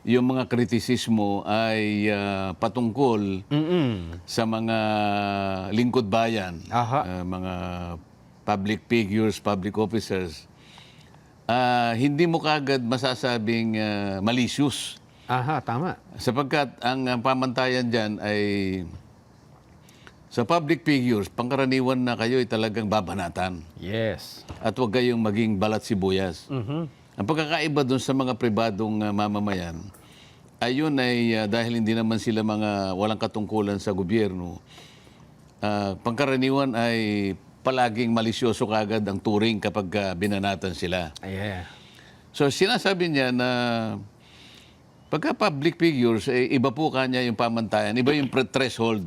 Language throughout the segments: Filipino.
yung mga kritisismo ay patungkol sa mga lingkod bayan, Aha. mga public figures, public officers, hindi mo kagad masasabing malicious. Aha, tama. Sapagkat ang pamantayan dyan ay sa public figures, pangkaraniwan na kayo ay talagang babanatan. Yes. At huwag kayong maging balat sibuyas. Ang pagkakaiba doon sa mga pribadong mamamayan, ayun ay dahil hindi naman sila mga walang katungkulan sa gobyerno, pangkaraniwan ay palaging malisyoso kagad ang turing kapag binanatan sila. Yeah. So sinasabi niya na pagka public figures, iba po kanya yung pamantayan, iba yung threshold.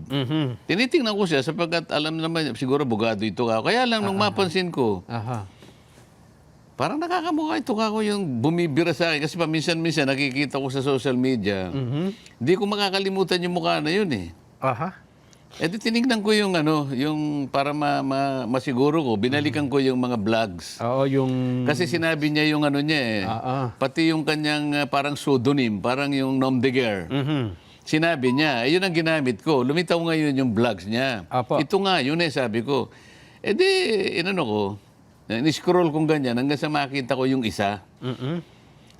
Tinitingnan ko siya sapagkat alam naman, siguro bugado ito ka. Kaya lang nung mapansin ko, Aha. parang nakakamukha ito ka ko yung bumibira sa akin. Kasi paminsan-minsan nakikita ko sa social media, hindi ko makakalimutan yung mukha na yun eh. Aha. E di tinignan ko yung yung para masiguro ko, binalikan ko yung mga vlogs. Oo, yung... Kasi sinabi niya yung niya eh. Pati yung kanyang parang pseudonym, parang yung nom de guerre. Sinabi niya, yun ang ginamit ko. Lumitaw ngayon yung vlogs niya. Apo. Ito nga, yun eh, sabi ko. E di, inano ko, ni-scroll kong ganyan hanggang sa makita ko yung isa.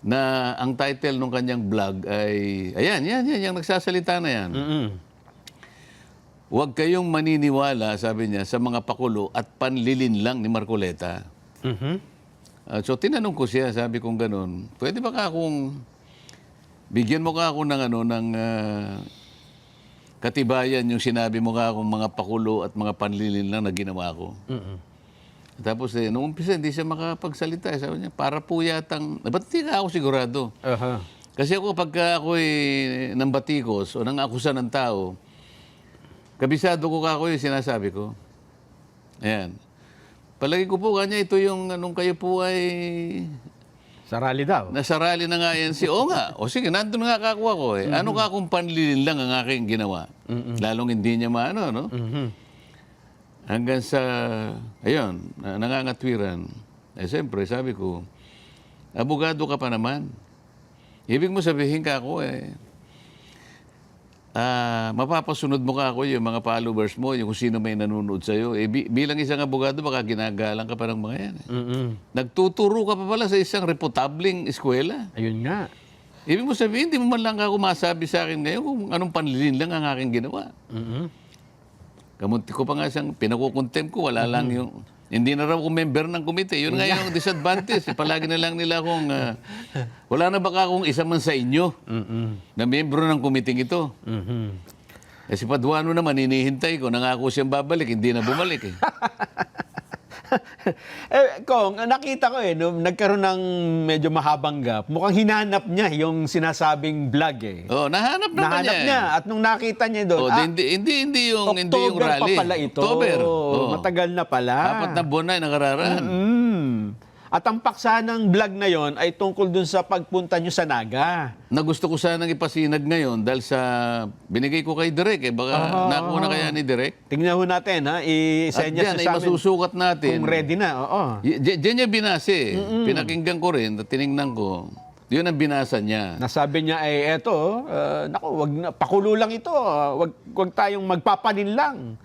Na ang title ng kanyang vlog ay, ayan, yung nagsasalita na yan. Huwag kayong maniniwala, sabi niya, sa mga pakulo at panlilin lang ni Marcoleta. So tinanong ko siya, sabi kong ganun, pwede ba ka akong, bigyan mo ka ako ng ng katibayan yung sinabi mo ka akong mga pakulo at mga panlilin lang na ginawa ko. Tapos nung umpisa, hindi siya makapagsalita. Sabi niya, para po yatang, ba't hindi ka ako sigurado? Aha. Kasi ako, pagka ako'y nang batikos o nang akusa ng tao, kabisado ko kako yung sinasabi ko. Ayan. Palagi ko po kanya, ito yung anong kayo po ay Sa rally daw. nasa rally na nga yan. O nga, o sige, nandun nga kakuha ko eh. Ano ka kung panlilin lang ang aking ginawa? Lalong hindi niya maano, no? Hanggang sa, ayun, nangangatwiran. Eh, siyempre, sabi ko, abogado ka pa naman. Ibig mo sabihin ka ako mapapasunod mo ka ako yung mga followers mo, yung kung sino may nanonood sa'yo. Bilang isang abogado, baka ginagalang ka pa ng mga yan. Nagtuturo ka pa pala sa isang reputabling eskwela. Ayun nga. Ibig mo sabihin, hindi mo man lang ako masabi sa akin ngayon kung anong panlilin lang ang aking ginawa. Kamunti ko pa nga siyang pinakukontem ko, wala lang yung... Hindi na raw ako member ng komite. Yun nga yung disadvantage. Palagi na lang nila akong... wala na baka akong isa man sa inyo na membro ng komiting ito. Eh si Paduano naman, hinihintay ko. Nangako siyang babalik, hindi na bumalik eh. Kong, nakita ko no, nagkaroon ng medyo mahabang gap. Mukhang hinanap niya yung sinasabing vlog eh. Oh, nahanap naman Nahanap niya. niya. At nung nakita niya doon, hindi yung October rally. pa pala ito. October. Matagal na pala. 4 na buwan na nakararaan. At ang paksa ng vlog na yon ay tungkol dun sa pagpunta nyo sa Naga. Na gusto ko sanang ipasinag ngayon dahil sa binigay ko kay Direk eh. Baka nakuha na kaya ni Direk. Tingnan ho natin, ha? At I-send dyan niya ay sa amin masusukat natin. kung ready na. Oo. Diyan niya binase. Pinakinggan ko rin, tiningnan ko. Yun ang binasa niya. Nasabi niya ay eto, naku, wag na, pakulo lang ito. Wag tayong magpapanin lang.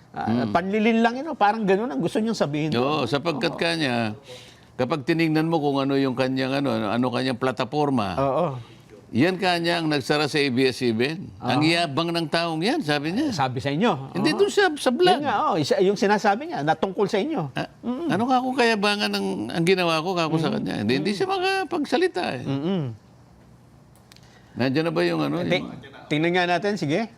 Panlilin lang ito. Parang gano'n ang gusto niyang sabihin. Oo, sapagkat kanya, kapag tiningnan mo kung ano yung kanyang ano kanyang plataforma, Oo. yan kanya ang nagsara sa ABS-CBN. Ang yabang ng taong yan, sabi niya. Sabi sa inyo. Hindi doon sa Yan vlog. nga, yung sinasabi niya, na tungkol sa inyo. Ano ka kung kayabangan ang ginawa ko kako sa kanya? Hindi siya makapagsalita eh. Nandiyan na ba yung Tingnan nga natin, sige.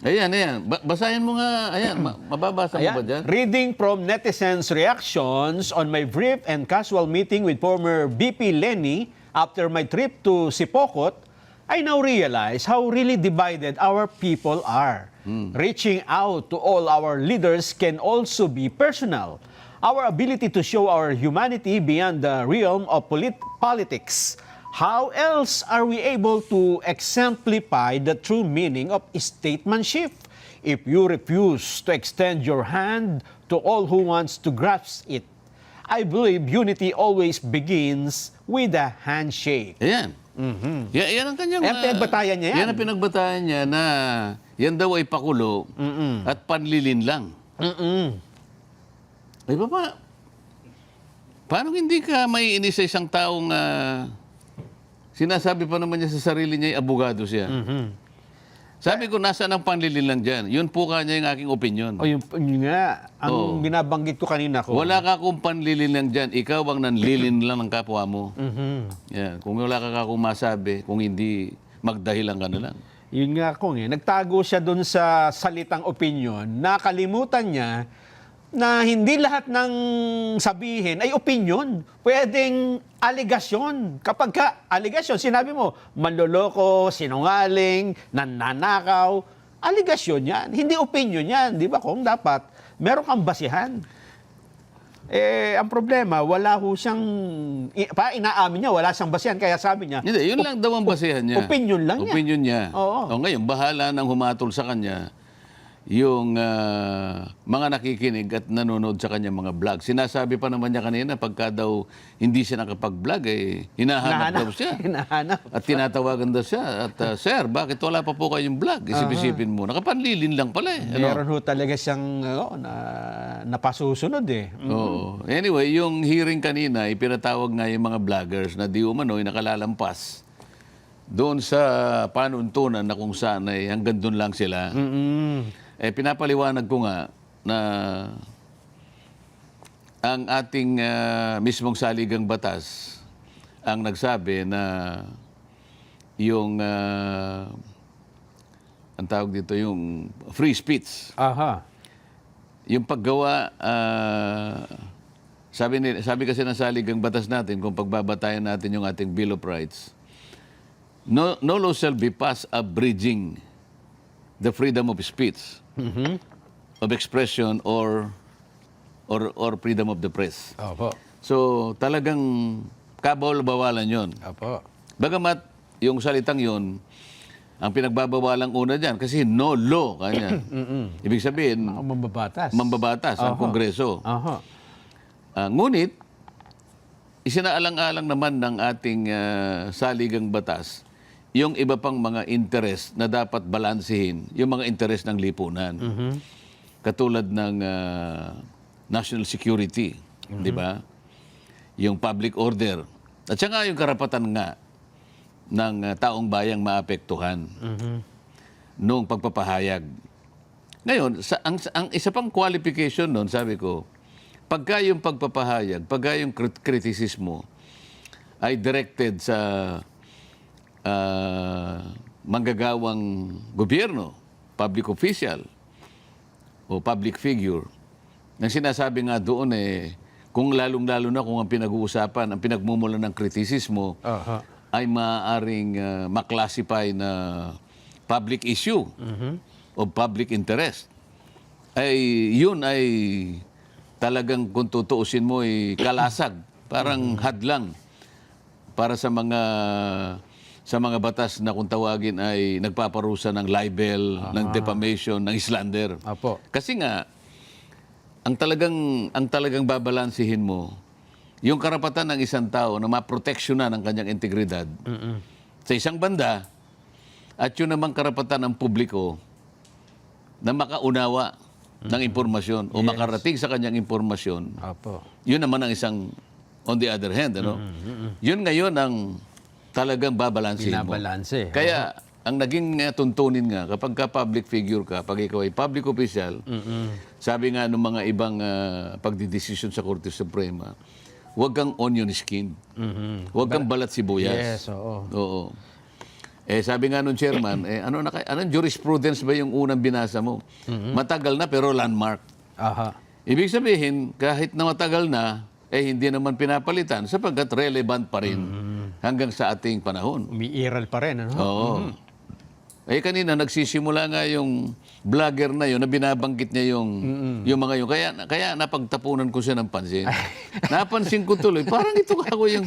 Ayan. Basahin mo nga. Ayan, mababasa mo ba dyan? Reading from netizens' reactions on my brief and casual meeting with former VP Lenny after my trip to Sipokot, I now realize how really divided our people are. Reaching out to all our leaders can also be personal. Our ability to show our humanity beyond the realm of politics. How else are we able to exemplify the true meaning of statesmanship if you refuse to extend your hand to all who wants to grasp it? I believe unity always begins with a handshake. Ayan. Yan ang kanyang... Eh, pinagbatayan niya yan. Yan ang pinagbatayan niya na yan daw ay pakulo at panlilin lang. Ay, paano hindi ka may inis sa isang taong sinasabi pa naman niya sa sarili niya, abogado siya. Sabi ko, nasaan ang panlilin lang dyan? Yun po kanya yung aking opinion. O yun nga, ang binabanggit ko kanina ko. Wala ka kung panlilin lang dyan. Ikaw ang nanlilin lang ng kapwa mo. Yan. Kung wala ka kung masabi, kung hindi, magdahilan ka na lang. Yun nga kung nagtago siya doon sa salitang opinion, nakalimutan niya na hindi lahat ng sabihin ay opinion. Pwedeng aligasyon. Kapag ka aligasyon, sinabi mo, manloloko, sinungaling, nananakaw, aligasyon yan. Hindi opinion yan. Di ba kung dapat meron kang basihan. Eh, ang problema, wala ho siyang, inaamin niya, wala siyang basihan. Kaya sabi niya, Hindi, yun lang daw ang basehan niya. opinion lang niya. Opinion niya. Oo. O ngayon, bahala nang humatol sa kanya yung mga nakikinig at nanonood sa kanyang mga vlog. Sinasabi pa naman niya kanina, pagka daw hindi siya nakapag-vlog, hinahanap daw siya. Hinahanap. At tinatawagan daw siya. At, Sir, bakit wala pa po kayong vlog? Isip-isipin mo. Nakapanlilin lang pala eh. Meron ho talaga siyang napasusunod eh. Oo. Anyway, yung hearing kanina, ipinatawag nga yung mga vloggers na di umano'y nakalalampas doon sa panuntunan na kung saan ay hanggang doon lang sila. Pinapaliwanag ko nga na ang ating mismong saligang batas ang nagsabi na yung ang tawag dito yung free speech. Aha. Yung paggawa sabi kasi ng saligang batas natin kung pagbabatayan natin yung ating Bill of Rights, no law shall be passed abridging the freedom of speech, of expression or freedom of the press. Opo. So talagang kabawal-bawalan yon. Opo. Bagamat yung salitang yon ang pinagbabawalang una diyan kasi no law kanya. Ibig sabihin mambabatas ang Kongreso. Aha. Ngunit isinaalang-alang naman ng ating saligang batas yung iba pang mga interest na dapat balansehin, yung mga interest ng lipunan. Katulad ng national security, di ba? Yung public order. At saka yung karapatan nga ng taong bayang maapektuhan noong pagpapahayag. Ngayon, ang isa pang qualification noon, sabi ko, pagka yung pagpapahayag, pagka yung kritisismo ay directed sa manggagawang gobyerno, public official, o public figure, nang sinasabi nga doon kung lalong-lalo na kung ang pinag-uusapan, ang pinagmumulan ng kritisismo ay maaaring maklasify na public issue o public interest, ay yun ay talagang kung tutuusin mo ay kalasag, parang hadlang para sa mga batas na kung tawagin ay nagpaparusa ng libel, ng defamation, ng slander. Apo. Kasi nga, ang talagang babalansihin mo, yung karapatan ng isang tao na maproteksyonan ang kanyang integridad sa isang banda, at yun namang karapatan ng publiko na makaunawa ng impormasyon o makarating sa kanyang impormasyon. Apo. Yun naman ang isang on the other hand, ano? Yun ngayon ang talagang babalansin mo. Binabalanse. Kaya, ang naging tuntunin nga, kapag ka public figure ka, pag ikaw ay public official, sabi nga ng mga ibang pagdidesisyon sa Korte Suprema, huwag kang onion skin. Huwag kang balat sibuyas. Yes, oo. Oo. Sabi nga nung chairman, anong jurisprudence ba yung unang binasa mo? Matagal na pero landmark. Aha. Ibig sabihin, kahit na matagal na, hindi naman pinapalitan sapagkat relevant pa rin hanggang sa ating panahon. Umiiral pa rin, ano? Oo. Kanina nagsisimula nga yung vlogger na yun na binabanggit niya yung mga yun. Kaya napagtapunan ko siya ng pansin. Napansin ko tuloy, parang ito ako yung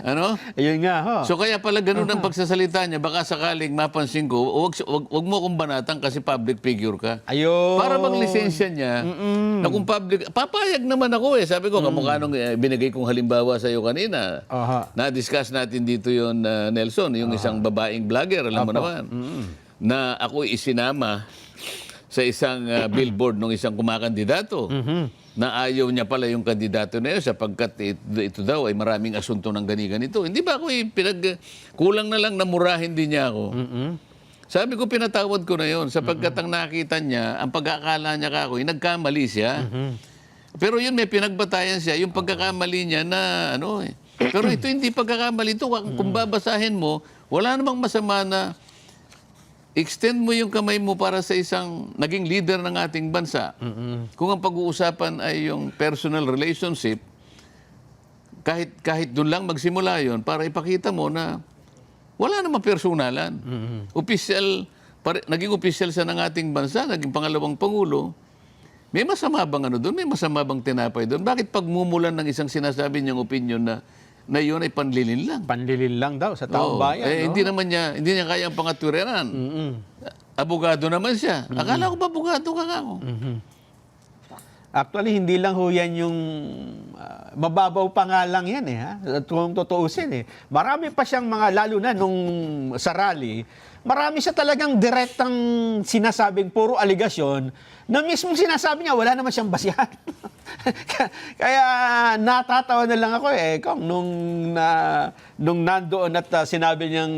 Ano? Ayun nga, ho. So kaya pala ganun ang pagsasalita niya, baka sakaling mapansin ko, wag mo kong banatan kasi public figure ka. Ayun. Para bang lisensya niya, na kung public, papayag naman ako eh. Sabi ko, kamukha nung binigay kong halimbawa sa iyo kanina. Aha. Na-discuss natin dito yon Nelson, yung isang babaeng vlogger, alam mo naman, na ako isinama sa isang billboard ng isang kumakandidato na ayaw niya pala yung kandidato na yun sapagkat ito daw ay maraming asunto ng ganito. Hindi ba ako kulang na lang na murahin din niya ako. Sabi ko, pinatawad ko na yun sapagkat ang nakita niya, ang pagkakala niya ka ako, nagkamali siya. Pero yun, may pinagbatayan siya, yung pagkakamali niya na ano eh. Pero ito hindi pagkakamali ito. Kung babasahin mo, wala namang masama na extend mo yung kamay mo para sa isang naging leader ng ating bansa. Kung ang pag-uusapan ay yung personal relationship, kahit doon lang magsimula yon para ipakita mo na wala namang personalan. Naging opisyal siya ng ating bansa, naging pangalawang pangulo. May masama bang ano doon? May masama bang tinapay doon? Bakit pagmumulan ng isang sinasabi niyang opinion na yun ay panlilin lang? Panlilin lang daw sa taong bayan. No? Hindi niya kaya ang pangatuwiran. Abogado naman siya. Akala ko ba abogado ka ako? Actually, hindi lang ho yan yung mababaw pa nga lang yan eh. Ha? Kung tutuusin eh. Marami pa siyang mga, lalo na nung sa rally, marami siya talagang direktang sinasabing puro aligasyon na mismo sinasabi niya, wala naman siyang basihan. Kaya natatawa na lang ako eh. Nung nandoon at sinabi niyang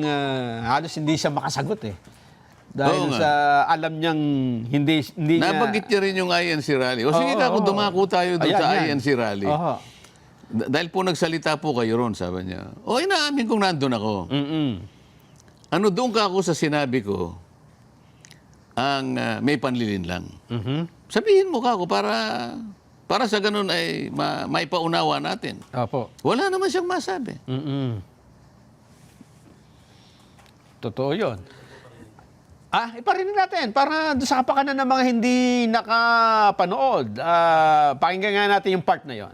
halos hindi siya makasagot eh. Dahil sa alam niyang hindi niya... Nabanggit niya rin yung INC rally. O sige ka, kung dumako tayo doon sa INC rally. Dahil po nagsalita po kayo ron, sabi niya. O inaamin kong nandun ako. Ano doon ka ako sa sinabi ko, ang may panlilin lang. Sabihin mo ka ako para sa ganun ay maipaunawa natin. Opo. Wala naman siyang masabi. Totoo yun. Iparinig natin para sa kapakanan ng mga hindi nakapanood. Pakinggan nga natin yung part na yon.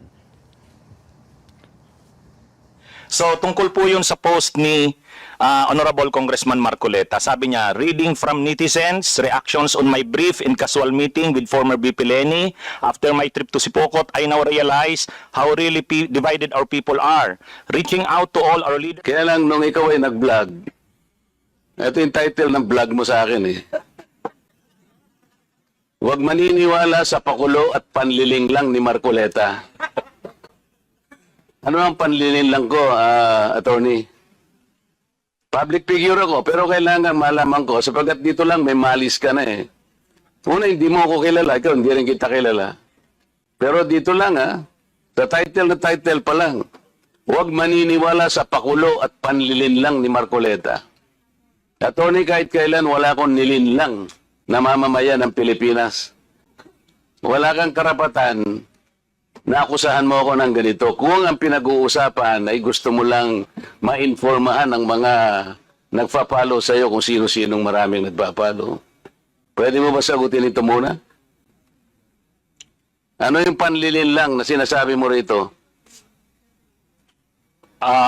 So, tungkol po yun sa post ni Honorable Congressman Marcoleta. Sabi niya, reading from netizens, reactions on my brief and casual meeting with former VP Lenny. After my trip to Sipocot, I now realize how really divided our people are. Reaching out to all our leaders. Kaya lang nung ikaw ay nag-vlog, ito yung title ng vlog mo sa akin eh. Huwag maniniwala sa pakulo at panliling lang ni Marcoleta. Ano ang panliling lang ko, attorney? Public figure ako, pero kailangan malaman ko, sapagkat dito lang may malis ka na eh. Una, hindi mo ako kilala, ikaw hindi rin kita kilala. Pero dito lang sa title na title pa lang, huwag maniniwala sa pakulo at panlilin lang ni Marcoleta. Attorney, kahit kailan wala akong nilinlang na mamamayan ng Pilipinas. Wala kang karapatan na akusahan mo ako ng ganito. Kung ang pinag-uusapan ay gusto mo lang ma-informahan ang mga nagpa-follow sa iyo kung sino-sinong maraming nagpa-follow. Pwede mo ba sagutin ito muna? Ano yung panlilin lang na sinasabi mo rito?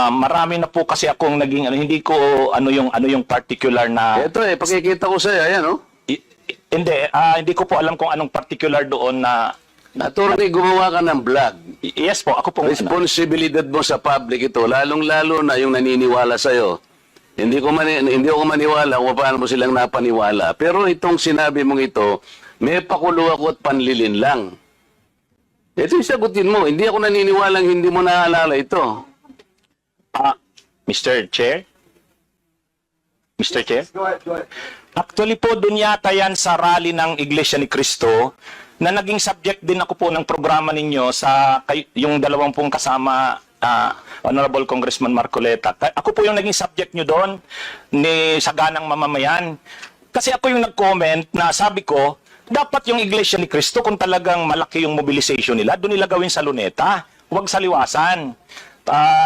Marami na po kasi akong naging hindi ko ano yung particular na Ito pakikita ko sa iyo, ayan hindi ko po alam kung anong particular doon na Attorney, gumawa ka ng vlog. yes po, ako po Responsibilidad mo sa public ito, lalong-lalo na yung naniniwala sa iyo. Hindi ako maniwala kung paano mo silang napaniwala. Pero itong sinabi mong ito, may pakulo ako at panlilin lang. Ito yung sagutin mo. Hindi ako naniniwalang hindi mo naalala ito. Mr. Chair? Mr. Chair? Go ahead. Actually po, dun yata yan sa rally ng Iglesia ni Cristo na naging subject din ako po ng programa ninyo sa yung dalawang pong kasama Honorable Congressman Marcoleta. Ako po yung naging subject nyo doon ni Saganang Mamamayan. Kasi ako yung nag-comment na sabi ko, dapat yung Iglesia ni Cristo kung talagang malaki yung mobilization nila, doon nila gawin sa Luneta, huwag sa Liwasan.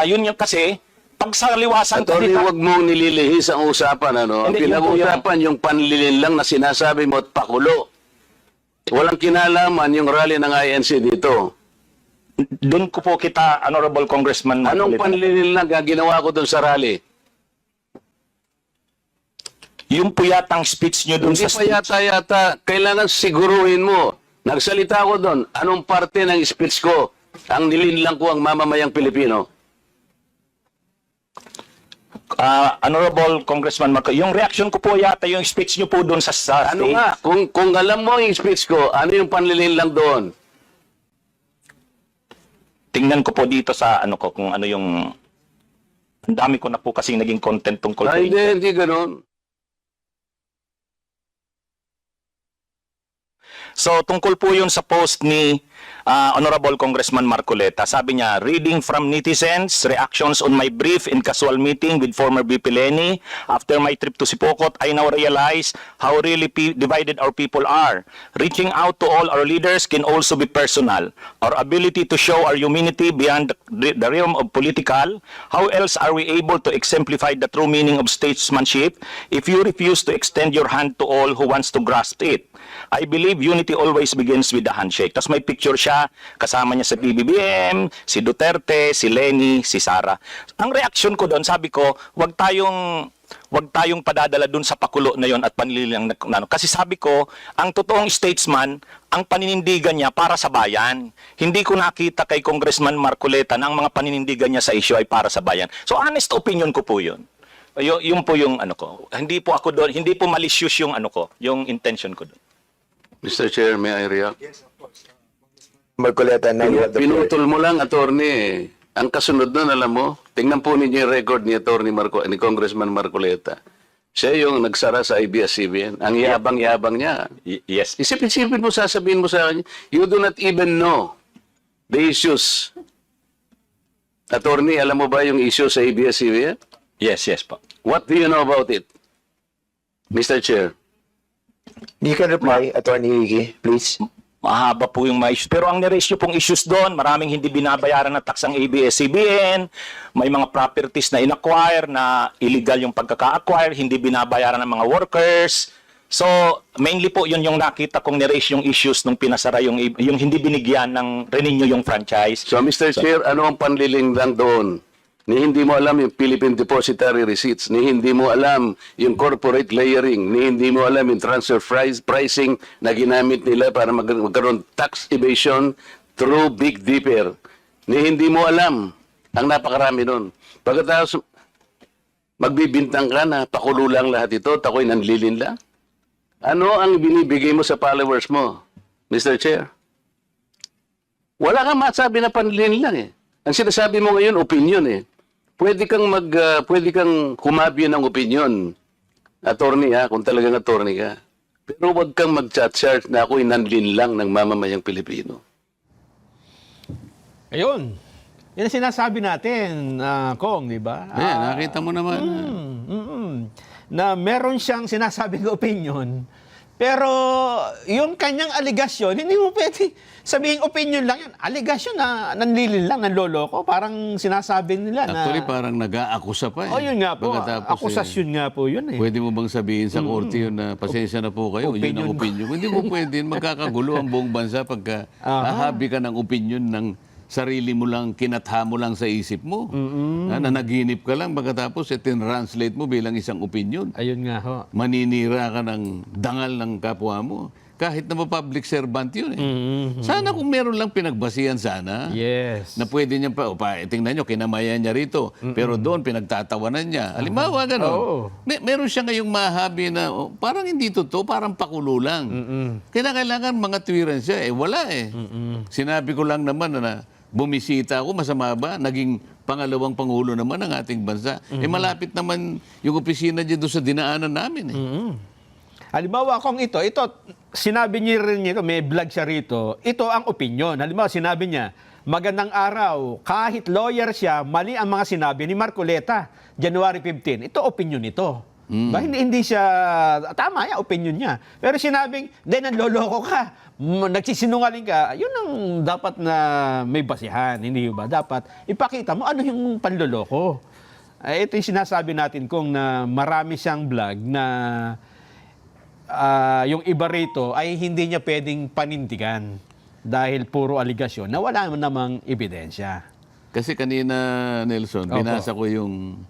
Yun yung kasi, pag sa Liwasan... Attorney, huwag mong nililihis ang usapan. Ang pinag-uusapan yung panlilin lang na sinasabi mo at pakulo. Walang kinalaman yung rally ng INC dito. doon ko po kita, Honorable Congressman Anong Marcoleta. panlililang ang ginawa ko doon sa rally? Yung po yatang speech nyo doon Hindi sa pa yata, kailangan siguruhin mo. Nagsalita ako doon, anong parte ng speech ko ang nilinlang ko ang mamamayang Pilipino? Honorable Congressman Marco, yung reaction ko po yata yung speech nyo po doon sa Ano stage. nga, kung alam mo yung speech ko, ano yung panlilinlang doon? Tingnan ko po dito sa ano ko kung ano yung ang dami ko na po kasi naging content tungkol Ay, po. hindi ganun. So tungkol po yun sa post ni Honorable Congressman Marcoleta. Sabi niya, reading from netizens, reactions on my brief and casual meeting with former VP Lenny. After my trip to Sipokot, I now realize how really divided our people are. Reaching out to all our leaders can also be personal. Our ability to show our humanity beyond the realm of political. How else are we able to exemplify the true meaning of statesmanship if you refuse to extend your hand to all who wants to grasp it? I believe unity always begins with the handshake. Tapos may picture siya, kasama niya sa PBBM, si Duterte, si Lenny, si Sara. Ang reaction ko doon, sabi ko, wag tayong padadala doon sa pakulo na yon at panlilang na. Kasi sabi ko, ang totoong statesman, ang paninindigan niya para sa bayan. Hindi ko nakita kay Congressman Marcoleta na ang mga paninindigan niya sa issue ay para sa bayan. So honest opinion ko po yun. Yung po yung ano ko. Hindi po ako doon, hindi po malicious yung ano ko, yung intention ko doon. Mr. Chair, may I react? Marcoleta, now you have the floor. Pinutol mo lang, attorney. Ang kasunod nun, alam mo, tingnan po ninyo yung record ni attorney ni Congressman Marcoleta. Siya yung nagsara sa ABS-CBN. Ang yabang-yabang niya. Yes. Isip-isipin mo, sasabihin mo sa akin, you do not even know the issues. Attorney, alam mo ba yung issue sa ABS-CBN? Yes, yes po. What do you know about it? Mr. Chair. You can reply, Attorney Higi, please. Mahaba po yung mga issues. Pero ang niraise nyo pong issues doon, maraming hindi binabayaran na tax ang ABS-CBN, may mga properties na in-acquire na illegal yung pagkaka-acquire, hindi binabayaran ng mga workers. So, mainly po yun yung nakita kong niraise yung issues nung pinasara yung hindi binigyan ng renew yung franchise. So, Mr. Chair, ano ang panliling lang doon? Ni hindi mo alam yung Philippine Depositary Receipts, ni hindi mo alam yung corporate layering, ni hindi mo alam yung transfer pricing na ginamit nila para magkaroon tax evasion through Big Dipper. Ni hindi mo alam ang napakarami nun. Pagkatapos, magbibintang ka na pakulo lang lahat ito, tako'y nanlilin lang. Ano ang binibigay mo sa followers mo, Mr. Chair? Wala kang masabi na panlilin lang eh. Ang sinasabi mo ngayon, opinion eh. Pwede kang humabi ng opinion. Attorney ha, kung talagang attorney ka. Pero wag kang mag-chat-chat na ako'y nanlin lang ng mamamayang Pilipino. Ayun. Yan ang sinasabi natin, Kong, di ba? Nakita mo naman. Na meron siyang sinasabing opinion, pero yung kanyang aligasyon, hindi mo pwede sabihin opinion lang yan. Aligasyon na nanlilin lang, nanloloko. Parang sinasabi nila na... Actually, parang nag-aakusa pa eh. Oh, yun nga po. Pagkatapos, Akusasyon nga po yun eh. Pwede mo bang sabihin sa korte yun na pasensya na po kayo, yun ang opinion. Hindi mo pwede, magkakagulo ang buong bansa pagka hahabi ka ng opinion ng sarili mo lang, kinatha mo lang sa isip mo. Na naginip ka lang, pagkatapos tinranslate mo bilang isang opinion. Ayun nga ho. Maninira ka ng dangal ng kapwa mo. Kahit na public servant yun eh. Sana kung meron lang pinagbasihan sana. Yes. Na pwede niya tingnan nyo, kinamayan niya rito. Pero doon, pinagtatawanan niya. Halimbawa, gano'n. Meron siya ngayong mahabi na, parang hindi totoo, parang pakulo lang. Kailangan mga tuwiran siya. Wala eh. Sinabi ko lang naman na bumisita ako, masama ba? Naging pangalawang pangulo naman ng ating bansa. Malapit naman yung opisina niya doon sa dinaanan namin eh. Halimbawa kung ito, sinabi niya rin nito, may vlog siya rito, ito ang opinion. Halimbawa, sinabi niya, magandang araw, kahit lawyer siya, mali ang mga sinabi ni Marcoleta, January 15. Ito opinion nito. Ba, hindi siya, tama yan, opinion niya. Pero sinabing, nanloloko ka, nagsisinungaling ka, yun ang dapat na may basihan, hindi ba? Dapat ipakita mo ano yung panloloko. Ito yung sinasabi natin kung na marami siyang vlog na yung iba rito ay hindi niya pwedeng panindigan. dahil puro aligasyon na wala namang ebidensya. Kasi kanina, Nelson, Opo. binasa ko yung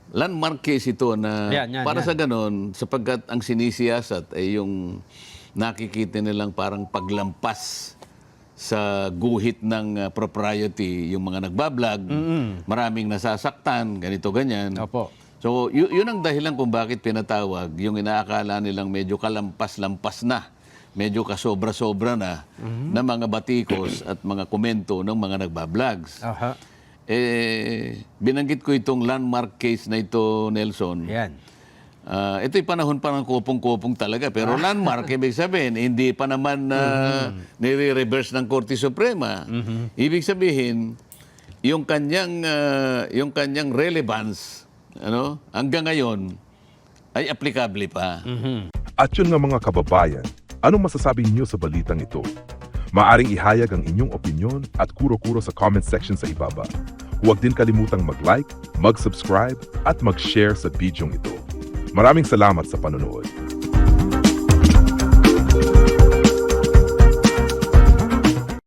landmark case ito na Yan, para yan. sa ganon, sapagkat ang sinisiyasat ay yung nakikita nilang parang paglampas sa guhit ng propriety yung mga nagbablog, maraming nasasaktan, ganito, ganyan. Opo. So, yun ang dahilan kung bakit pinatawag yung inaakala nilang medyo kalampas-lampas na, medyo kasobra-sobra na, na mga batikos at mga komento ng mga nagbablogs. Aha. Binanggit ko itong landmark case na ito, Nelson. Yan. Ito'y panahon pa ng kopong-kopong talaga. Pero landmark, ibig sabihin, hindi pa naman nire-reverse ng Korte Suprema. Ibig sabihin, yung kanyang relevance, hanggang ngayon, ay applicable pa. At yun nga mga kababayan, anong masasabi niyo sa balitang ito? Maaring ihayag ang inyong opinyon at kuro-kuro sa comment section sa ibaba. Huwag din kalimutang mag-like, mag-subscribe at mag-share sa bidyong ito. Maraming salamat sa panonood.